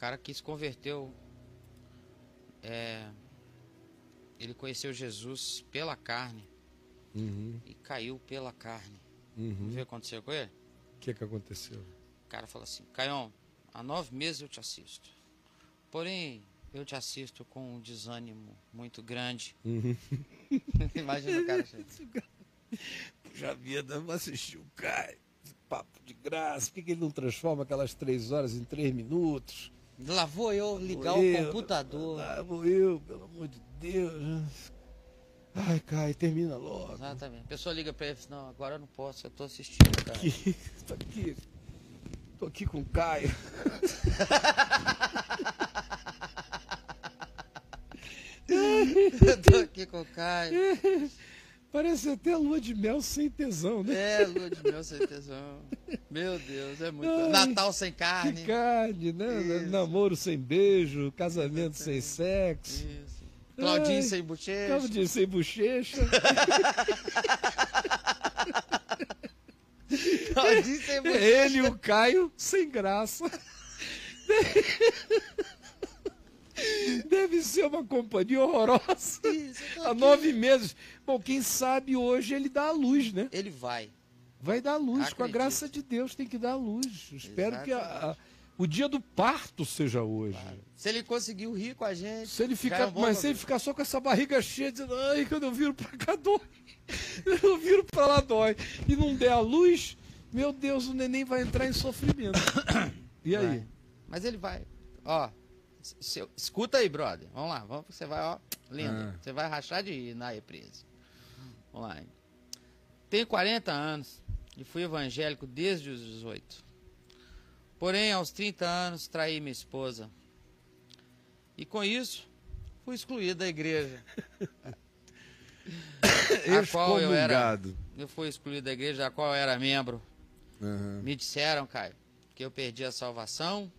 cara que se converteu, ele conheceu Jesus pela carne e caiu pela carne. Vamos ver o que aconteceu com ele? O que aconteceu? O cara falou assim: Caion, há 9 meses eu te assisto. Porém, eu te assisto com um desânimo muito grande. Imagina o cara chegando. Puxa vida, vou assistir o Caio. Papo de graça. Por que ele não transforma aquelas 3 horas em 3 minutos? Lá vou eu ligar o computador. Lá vou eu, pelo amor de Deus. Ai, Caio, termina logo. Exatamente. A pessoa liga pra ele e diz: não, agora eu não posso, eu tô assistindo, cara. Tô aqui com o Caio. Eu tô aqui com o Caio. Parece até lua de mel sem tesão, né? Lua de mel sem tesão. Meu Deus, é muito. Natal sem carne. Sem carne, né? Isso. Namoro sem beijo, casamento sem sexo. Isso. Claudinho sem bochecha. Claudinho sem bochecha. Claudinho sem bochecha. Ele e o Caio sem graça. Deve ser uma companhia horrorosa. Isso, há 9 meses. Bom, quem sabe hoje ele dá a luz, né? Ele vai. Vai dar a luz, Acredito. com a graça de Deus tem que dar a luz. Espero que Exatamente. o dia do parto seja hoje. Claro. Se ele conseguiu rir com a gente. Se ele já ficar, é um bom mas se ele começo. ficar só com essa barriga cheia, dizendo, ai, quando eu viro pra cá dói. Eu viro pra lá dói. E não der a luz, meu Deus, o neném vai entrar em sofrimento. E aí? Vai. Mas ele vai. Ó, escuta aí, brother. Vamos lá, você vai, ó, lindo. Você vai rachar de rir na reprise. Vamos lá. Hein? Tenho 40 anos e fui evangélico desde os 18. Porém, aos 30 anos, traí minha esposa. E com isso, fui excluído da igreja. a qual eu fui excluído da igreja, a qual eu era membro. Me disseram, Caio, que eu perdi a salvação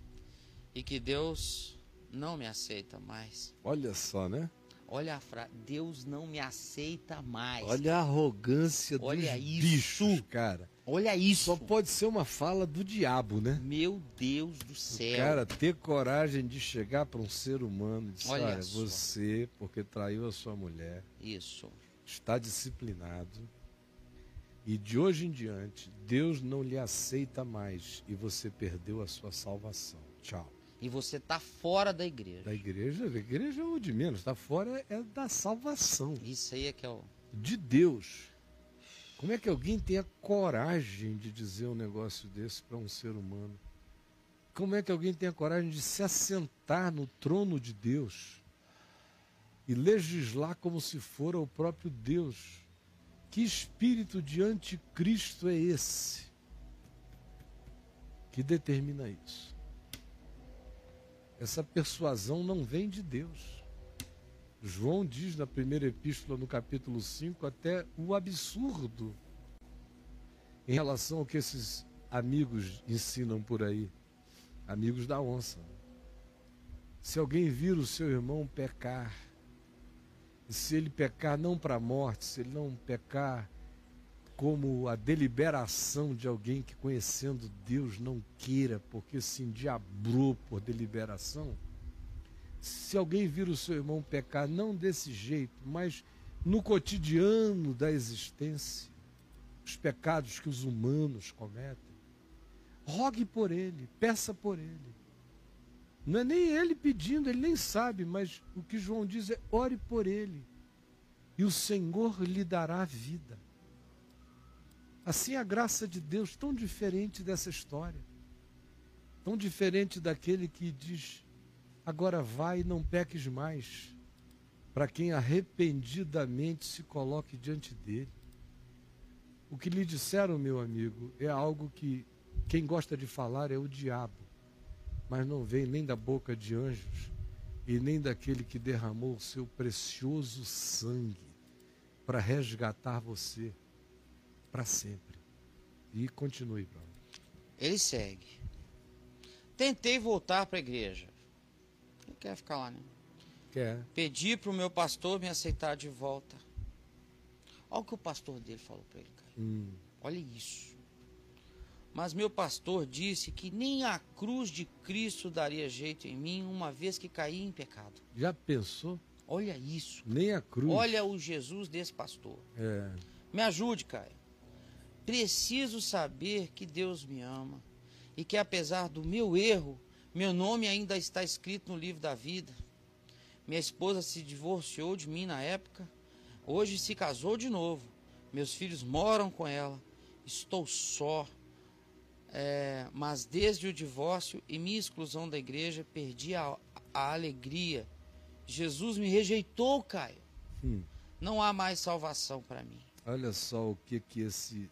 e que Deus não me aceita mais. Olha só, né? Olha a frase, Deus não me aceita mais. Olha a arrogância dos bichos, cara. Olha isso. Só pode ser uma fala do diabo, né? Meu Deus do céu. O cara ter coragem de chegar para um ser humano e dizer, olha, só. você, porque traiu a sua mulher, está disciplinado e de hoje em diante, Deus não lhe aceita mais e você perdeu a sua salvação. Tchau. E você está fora da igreja. Da igreja? A igreja é o de menos. Está fora é da salvação. Isso aí é que é o... De Deus. Como é que alguém tem a coragem de dizer um negócio desse para um ser humano? Como é que alguém tem a coragem de se assentar no trono de Deus e legislar como se fora o próprio Deus? Que espírito de anticristo é esse que determina isso? Essa persuasão não vem de Deus. João diz na primeira epístola, no capítulo 5, até o absurdo em relação ao que esses amigos ensinam por aí. Amigos da onça. Se alguém vir o seu irmão pecar, e se ele pecar não para a morte, se ele não pecar como a deliberação de alguém que, conhecendo Deus, não queira, porque se endiabrou por deliberação, se alguém vir o seu irmão pecar, não desse jeito, mas no cotidiano da existência, os pecados que os humanos cometem, rogue por ele, peça por ele. Não é nem ele pedindo, ele nem sabe, mas o que João diz é, ore por ele, e o Senhor lhe dará vida. Assim a graça de Deus, tão diferente dessa história, tão diferente daquele que diz, agora vai e não peques mais, para quem arrependidamente se coloque diante dele. O que lhe disseram, meu amigo, é algo que quem gosta de falar é o diabo, mas não vem nem da boca de anjos e nem daquele que derramou o seu precioso sangue para resgatar você para sempre. E continue, Bruno. Ele segue. Tentei voltar para a igreja. Ele quer ficar lá, né? Quer. Pedi para o meu pastor me aceitar de volta. Olha o que o pastor dele falou para ele, cara. Olha isso. Mas meu pastor disse que nem a cruz de Cristo daria jeito em mim, uma vez que caí em pecado. Já pensou? Olha isso. Nem a cruz. Olha o Jesus desse pastor. É. Me ajude, Caio. Preciso saber que Deus me ama e que, apesar do meu erro, meu nome ainda está escrito no livro da vida. Minha esposa se divorciou de mim na época. Hoje se casou de novo. Meus filhos moram com ela. Estou só. Mas desde o divórcio e minha exclusão da igreja, perdi a alegria. Jesus me rejeitou, Caio. Não há mais salvação para mim. Olha só o que esse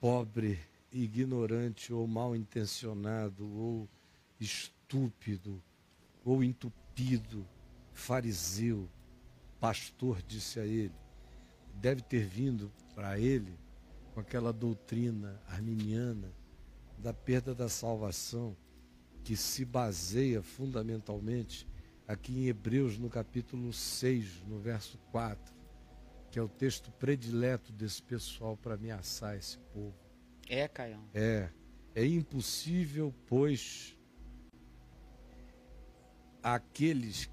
pobre, ignorante ou mal intencionado ou estúpido ou entupido fariseu, pastor, disse a ele. Deve ter vindo para ele com aquela doutrina arminiana da perda da salvação, que se baseia fundamentalmente aqui em Hebreus, no capítulo 6, no verso 4, que é o texto predileto desse pessoal para ameaçar esse povo. Caião. É impossível, pois, aqueles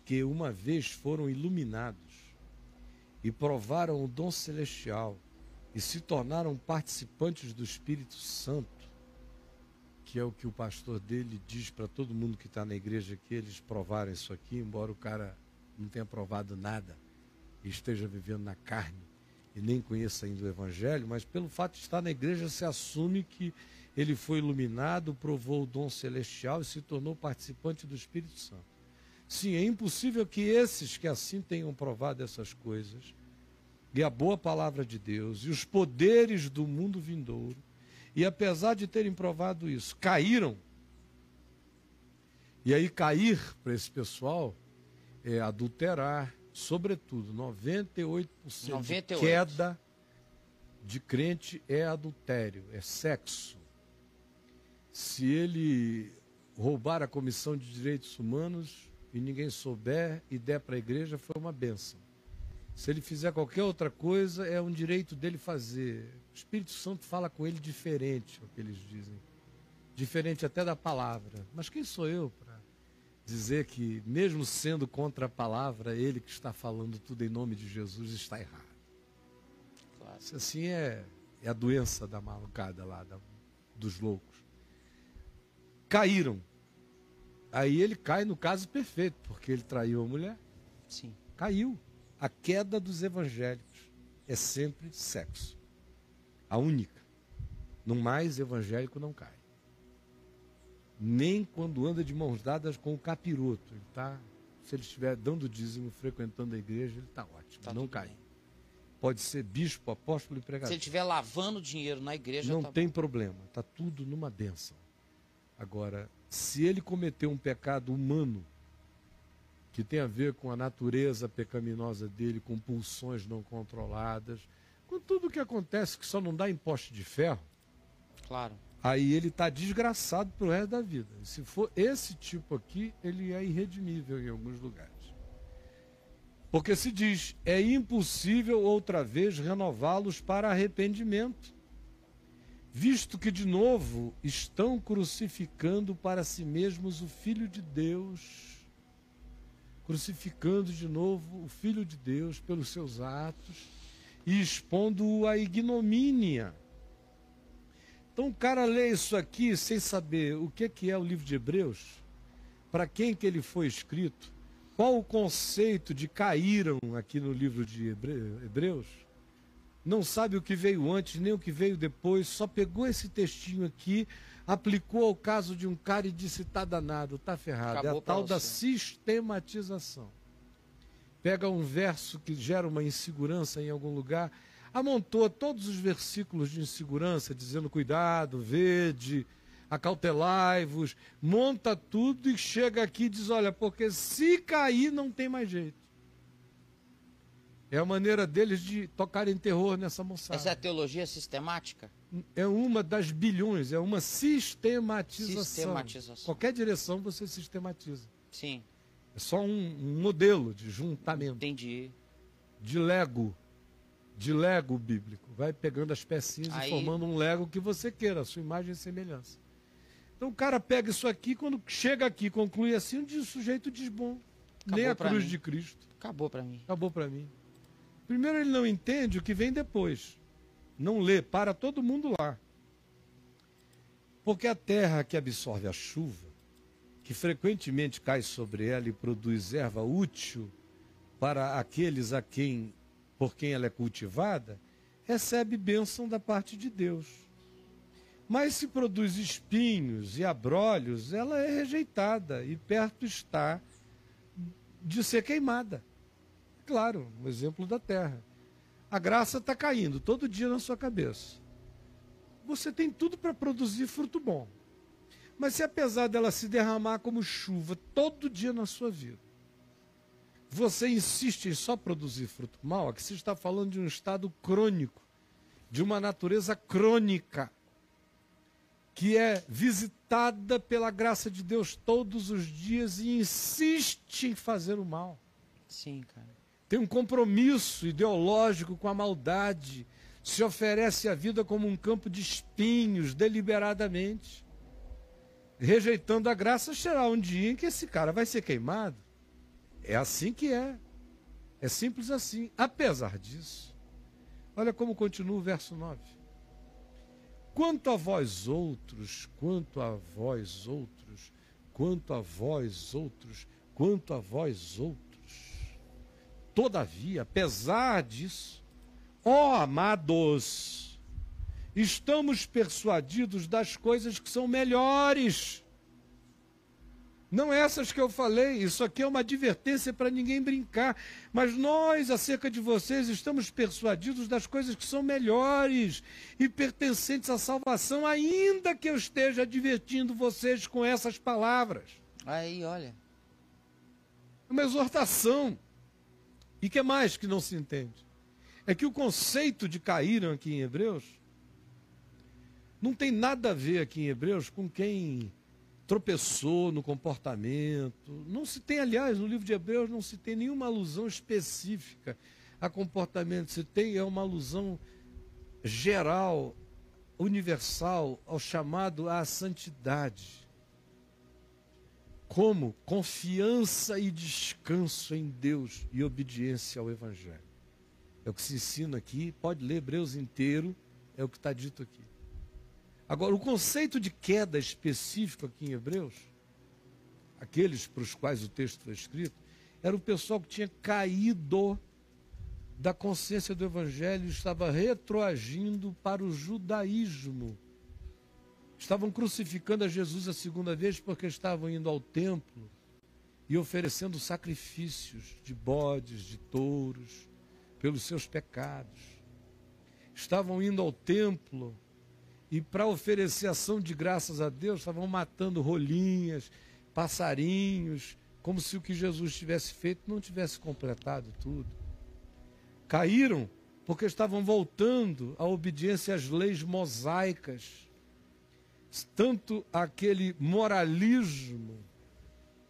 que uma vez foram iluminados e provaram o dom celestial e se tornaram participantes do Espírito Santo, que é o que o pastor dele diz para todo mundo que está na igreja, que eles provaram isso aqui, embora o cara não tenha provado nada e esteja vivendo na carne e nem conheça ainda o Evangelho, mas pelo fato de estar na igreja se assume que ele foi iluminado, provou o dom celestial e se tornou participante do Espírito Santo. Sim, é impossível que esses que assim tenham provado essas coisas, e a boa palavra de Deus, e os poderes do mundo vindouro, e apesar de terem provado isso, caíram. E aí cair para esse pessoal é adulterar, sobretudo, 98% de queda de crente é adultério, é sexo. Se ele roubar a Comissão de Direitos Humanos e ninguém souber e der para a igreja, foi uma bênção. Se ele fizer qualquer outra coisa, é um direito dele fazer. O Espírito Santo fala com ele diferente, é o que eles dizem. Diferente até da palavra. Mas quem sou eu para dizer que, mesmo sendo contra a palavra, ele que está falando tudo em nome de Jesus está errado? Claro. Isso assim é a doença da malucada lá, dos loucos. Caíram. Aí ele cai no caso perfeito, porque ele traiu a mulher. Sim. Caiu. A queda dos evangélicos é sempre sexo. A única. No mais, evangélico não cai. Nem quando anda de mãos dadas com o capiroto. Ele tá, se ele estiver dando dízimo, frequentando a igreja, ele está ótimo. Não cai. Bem. Pode ser bispo, apóstolo e pregador. Se ele estiver lavando dinheiro na igreja, não tem problema. Está tudo numa bênção. Agora, se ele cometeu um pecado humano, que tem a ver com a natureza pecaminosa dele, com pulsões não controladas, com tudo o que acontece que só não dá em poste de ferro, claro. Aí ele está desgraçado pro resto da vida. E se for esse tipo aqui, ele é irredimível em alguns lugares. Porque se diz, é impossível outra vez renová-los para arrependimento, visto que de novo estão crucificando para si mesmos o Filho de Deus, crucificando de novo o Filho de Deus pelos seus atos e expondo-o à ignomínia. Então o cara lê isso aqui sem saber o que é o livro de Hebreus, para quem que ele foi escrito, qual o conceito de caíram aqui no livro de Hebreus, não sabe o que veio antes nem o que veio depois, só pegou esse textinho aqui, aplicou ao caso de um cara e disse, tá danado, tá ferrado. Acabou. É a tal da sistematização. Pega um verso que gera uma insegurança em algum lugar, amontoa todos os versículos de insegurança, dizendo cuidado, vede, acautelai-vos, monta tudo e chega aqui e diz, olha, porque se cair não tem mais jeito. É a maneira deles de tocarem terror nessa moçada. Essa é a teologia sistemática? É uma das bilhões, é uma sistematização. Qualquer direção você sistematiza. Sim. É só um modelo de juntamento. Entendi. De Lego. de Lego bíblico. Vai pegando as pecinhas Aí... e formando um Lego que você queira, a sua imagem e semelhança. Então o cara pega isso aqui, quando chega aqui, conclui assim, o sujeito diz, bom, Acabou nem a cruz mim. de Cristo. Acabou para mim. Acabou para mim. Primeiro, ele não entende o que vem depois. Não lê, para todo mundo lá. Porque a terra que absorve a chuva, que frequentemente cai sobre ela e produz erva útil para aqueles por quem ela é cultivada, recebe bênção da parte de Deus. Mas se produz espinhos e abrolhos, ela é rejeitada e perto está de ser queimada. Claro, um exemplo da terra. A graça está caindo todo dia na sua cabeça. Você tem tudo para produzir fruto bom. Mas se apesar dela se derramar como chuva todo dia na sua vida, você insiste em só produzir fruto mau, aqui você está falando de um estado crônico, de uma natureza crônica, que é visitada pela graça de Deus todos os dias e insiste em fazer o mal. Sim, cara. Tem um compromisso ideológico com a maldade, se oferece a vida como um campo de espinhos deliberadamente, rejeitando a graça. Chegará um dia em que esse cara vai ser queimado. É assim que é. É simples assim. Apesar disso, olha como continua o verso 9. Quanto a vós outros, quanto a vós outros, quanto a vós outros, quanto a vós outros. Todavia, apesar disso, ó amados, estamos persuadidos das coisas que são melhores. Não essas que eu falei, isso aqui é uma advertência para ninguém brincar. Mas nós, acerca de vocês, estamos persuadidos das coisas que são melhores e pertencentes à salvação, ainda que eu esteja advertindo vocês com essas palavras. Aí, olha. É uma exortação. E que mais que não se entende? É que o conceito de caíram aqui em Hebreus não tem nada a ver aqui em Hebreus com quem tropeçou no comportamento. Não se tem, aliás, no livro de Hebreus não se tem nenhuma alusão específica a comportamento. Se tem, é uma alusão geral, universal, ao chamado à santidade. Como confiança e descanso em Deus e obediência ao Evangelho. É o que se ensina aqui, pode ler Hebreus inteiro, é o que está dito aqui. Agora, o conceito de queda específico aqui em Hebreus, aqueles para os quais o texto foi escrito, era o pessoal que tinha caído da consciência do Evangelho e estava retroagindo para o judaísmo. Estavam crucificando a Jesus a segunda vez porque estavam indo ao templo e oferecendo sacrifícios de bodes, de touros, pelos seus pecados. Estavam indo ao templo e para oferecer ação de graças a Deus, estavam matando rolinhas, passarinhos, como se o que Jesus tivesse feito não tivesse completado tudo. Caíram porque estavam voltando à obediência às leis mosaicas. Tanto aquele moralismo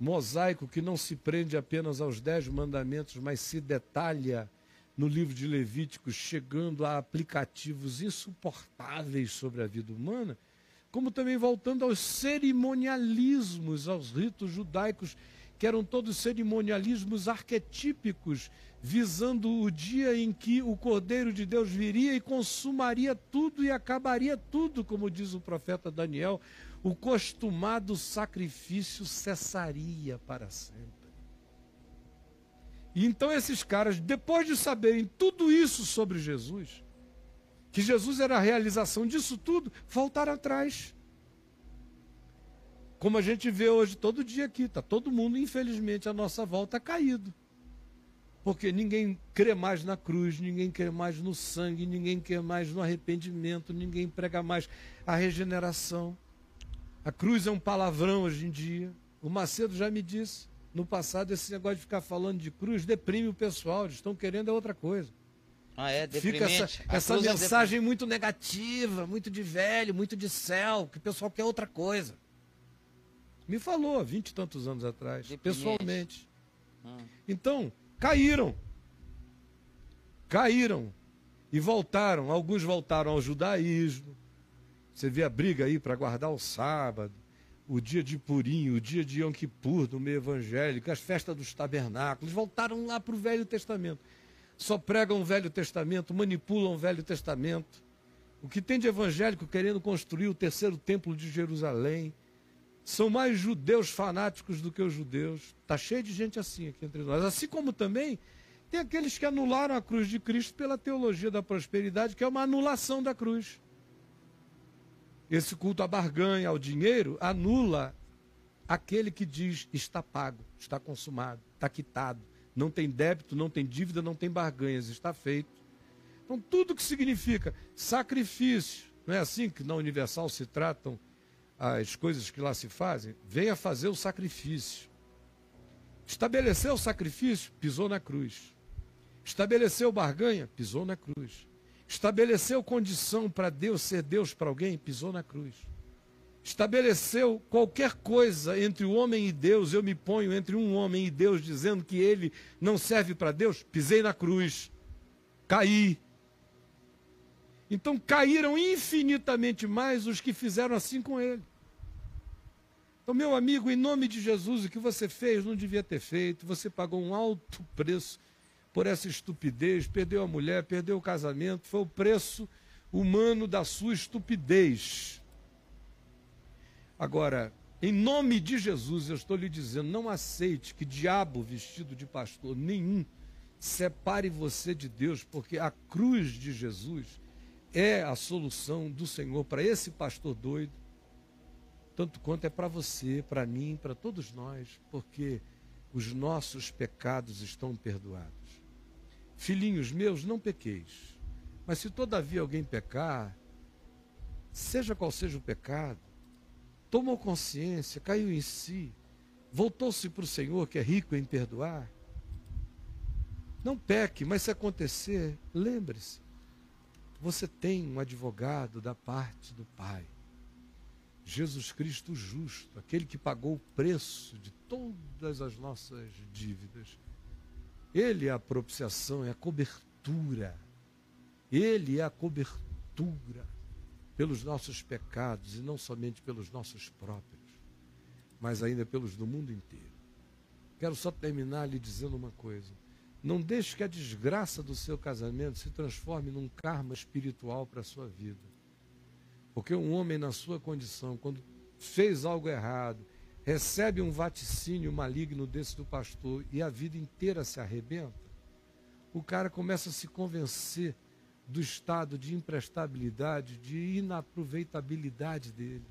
mosaico que não se prende apenas aos 10 mandamentos, mas se detalha no livro de Levíticos, chegando a aplicativos insuportáveis sobre a vida humana, como também voltando aos cerimonialismos, aos ritos judaicos, que eram todos cerimonialismos arquetípicos, visando o dia em que o Cordeiro de Deus viria e consumaria tudo e acabaria tudo, como diz o profeta Daniel, o costumado sacrifício cessaria para sempre. E então esses caras, depois de saberem tudo isso sobre Jesus, que Jesus era a realização disso tudo, voltaram atrás. Como a gente vê hoje todo dia aqui, está todo mundo, infelizmente, à nossa volta caído. Porque ninguém crê mais na cruz, ninguém crê mais no sangue, ninguém crê mais no arrependimento, ninguém prega mais a regeneração. A cruz é um palavrão hoje em dia. O Macedo já me disse, no passado, esse negócio de ficar falando de cruz deprime o pessoal, eles estão querendo outra coisa. Ah, é deprimente. Fica essa mensagem muito negativa, muito de velho, muito de céu, que o pessoal quer outra coisa. Me falou há 20 e tantos anos atrás, pessoalmente. Então, caíram. E voltaram, alguns voltaram ao judaísmo. Você vê a briga aí para guardar o sábado, o dia de Purim, o dia de Yom Kippur, no meio evangélico, as festas dos tabernáculos, voltaram lá para o Velho Testamento. Só pregam o Velho Testamento, manipulam o Velho Testamento. O que tem de evangélico querendo construir o terceiro templo de Jerusalém. São mais judeus fanáticos do que os judeus. Está cheio de gente assim aqui entre nós. Assim como também tem aqueles que anularam a cruz de Cristo pela teologia da prosperidade, que é uma anulação da cruz. Esse culto à barganha, ao dinheiro, anula aquele que diz está pago, está consumado, está quitado. Não tem débito, não tem dívida, não tem barganhas, está feito. Então, tudo que significa sacrifício, não é assim que na Universal se tratam as coisas que lá se fazem? Venha fazer o sacrifício. Estabeleceu o sacrifício, pisou na cruz. Estabeleceu barganha, pisou na cruz. Estabeleceu condição para Deus ser Deus para alguém, pisou na cruz. Estabeleceu qualquer coisa entre o homem e Deus, eu me ponho entre um homem e Deus, dizendo que ele não serve para Deus, pisei na cruz, caí. Então caíram infinitamente mais os que fizeram assim com ele. Então, meu amigo, em nome de Jesus, o que você fez não devia ter feito, você pagou um alto preço por essa estupidez, perdeu a mulher, perdeu o casamento, foi o preço humano da sua estupidez. Agora, em nome de Jesus, eu estou lhe dizendo, não aceite que diabo vestido de pastor nenhum separe você de Deus, porque a cruz de Jesus é a solução do Senhor para esse pastor doido, tanto quanto é para você, para mim, para todos nós, porque os nossos pecados estão perdoados. Filhinhos meus, não pequeis, mas se todavia alguém pecar, seja qual seja o pecado, tomou consciência, caiu em si, voltou-se para o Senhor, que é rico em perdoar, não peque, mas se acontecer, lembre-se, você tem um advogado da parte do Pai, Jesus Cristo justo, aquele que pagou o preço de todas as nossas dívidas. Ele é a propiciação, é a cobertura. Ele é a cobertura pelos nossos pecados, e não somente pelos nossos próprios, mas ainda pelos do mundo inteiro. Quero só terminar lhe dizendo uma coisa. Não deixe que a desgraça do seu casamento se transforme num karma espiritual para a sua vida. Porque um homem na sua condição, quando fez algo errado, recebe um vaticínio maligno desse do pastor e a vida inteira se arrebenta, o cara começa a se convencer do estado de imprestabilidade, de inaproveitabilidade dele.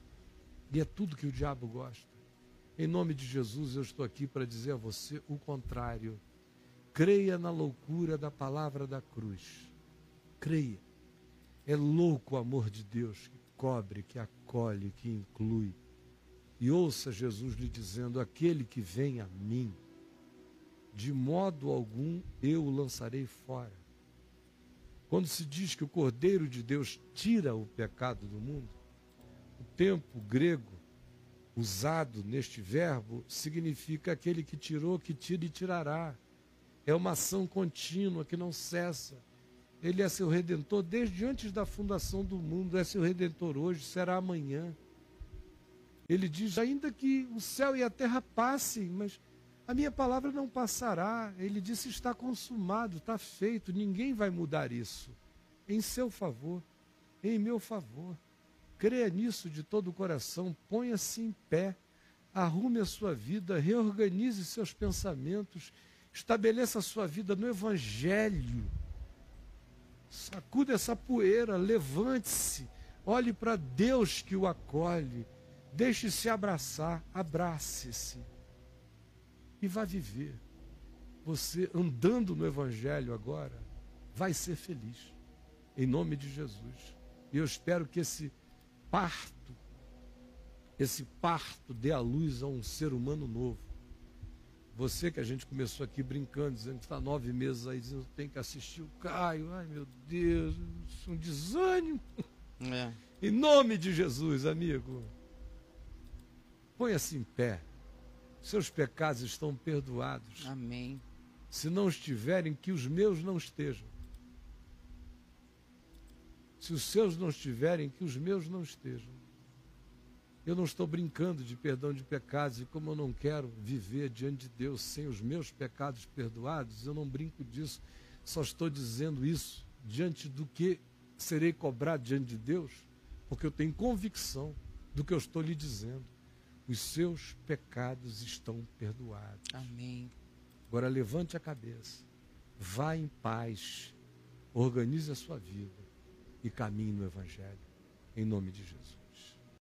E é tudo que o diabo gosta. Em nome de Jesus, eu estou aqui para dizer a você o contrário. Creia na loucura da palavra da cruz. Creia. É louco o amor de Deus que cobre, que acolhe, que inclui. E ouça Jesus lhe dizendo, aquele que vem a mim, de modo algum eu o lançarei fora. Quando se diz que o Cordeiro de Deus tira o pecado do mundo, o tempo grego usado neste verbo significa aquele que tirou, que tira e tirará. É uma ação contínua que não cessa. Ele é seu Redentor desde antes da fundação do mundo, é seu Redentor hoje, será amanhã. Ele diz, ainda que o céu e a terra passem, mas a minha palavra não passará. Ele disse, está consumado, está feito, ninguém vai mudar isso. Em seu favor, em meu favor. Creia nisso de todo o coração, ponha-se em pé, arrume a sua vida, reorganize seus pensamentos, estabeleça a sua vida no Evangelho. Sacuda essa poeira, levante-se, olhe para Deus que o acolhe, deixe-se abraçar, abrace-se e vá viver. Você andando no Evangelho agora, vai ser feliz, em nome de Jesus. E eu espero que esse parto dê a luz a um ser humano novo. Você que a gente começou aqui brincando, dizendo que está 9 meses aí, dizendo que tem que assistir o Caio. Ai, meu Deus, isso é um desânimo. É. Em nome de Jesus, amigo, ponha-se em pé. Seus pecados estão perdoados. Amém. Se não estiverem, que os meus não estejam. Se os seus não estiverem, que os meus não estejam. Eu não estou brincando de perdão de pecados, e como eu não quero viver diante de Deus sem os meus pecados perdoados, eu não brinco disso, só estou dizendo isso diante do que serei cobrado diante de Deus, porque eu tenho convicção do que eu estou lhe dizendo. Os seus pecados estão perdoados. Amém. Agora levante a cabeça, vá em paz, organize a sua vida e caminhe no Evangelho, em nome de Jesus.